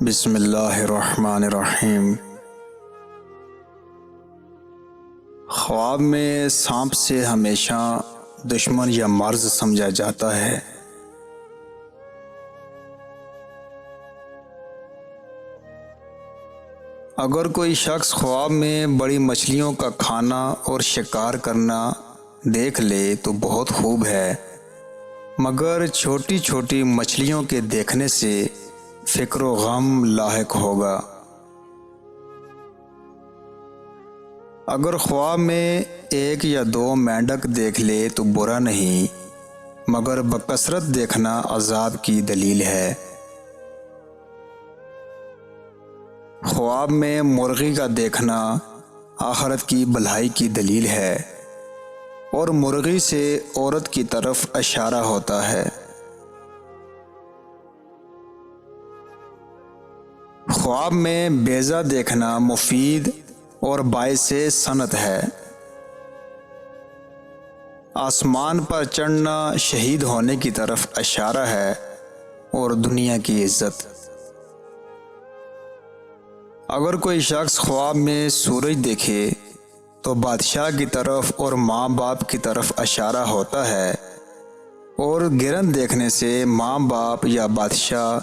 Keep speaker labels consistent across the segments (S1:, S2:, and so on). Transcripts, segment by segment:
S1: بسم اللہ الرحمن الرحیم۔ خواب میں سانپ سے ہمیشہ دشمن یا مرض سمجھا جاتا ہے۔ اگر کوئی شخص خواب میں بڑی مچھلیوں کا کھانا اور شکار کرنا دیکھ لے تو بہت خوب ہے، مگر چھوٹی چھوٹی مچھلیوں کے دیکھنے سے فکر و غم لاحق ہوگا۔ اگر خواب میں ایک یا دو مینڈک دیکھ لے تو برا نہیں، مگر بکثرت دیکھنا عذاب کی دلیل ہے۔ خواب میں مرغی کا دیکھنا آخرت کی بھلائی کی دلیل ہے، اور مرغی سے عورت کی طرف اشارہ ہوتا ہے۔ خواب میں بیضہ دیکھنا مفید اور باعث صنعت ہے۔ آسمان پر چڑھنا شہید ہونے کی طرف اشارہ ہے اور دنیا کی عزت۔ اگر کوئی شخص خواب میں سورج دیکھے تو بادشاہ کی طرف اور ماں باپ کی طرف اشارہ ہوتا ہے، اور گرہن دیکھنے سے ماں باپ یا بادشاہ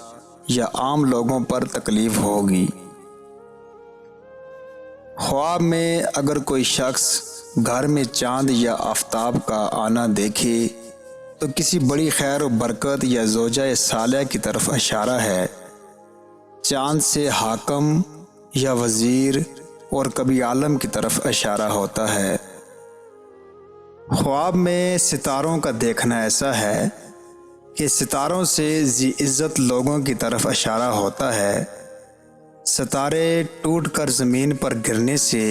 S1: یا عام لوگوں پر تکلیف ہوگی۔ خواب میں اگر کوئی شخص گھر میں چاند یا آفتاب کا آنا دیکھے تو کسی بڑی خیر و برکت یا زوجہ صالحہ کی طرف اشارہ ہے۔ چاند سے حاکم یا وزیر اور کبھی عالم کی طرف اشارہ ہوتا ہے۔ خواب میں ستاروں کا دیکھنا ایسا ہے کہ ستاروں سے ذی عزت لوگوں کی طرف اشارہ ہوتا ہے۔ ستارے ٹوٹ کر زمین پر گرنے سے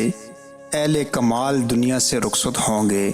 S1: اہل کمال دنیا سے رخصت ہوں گے۔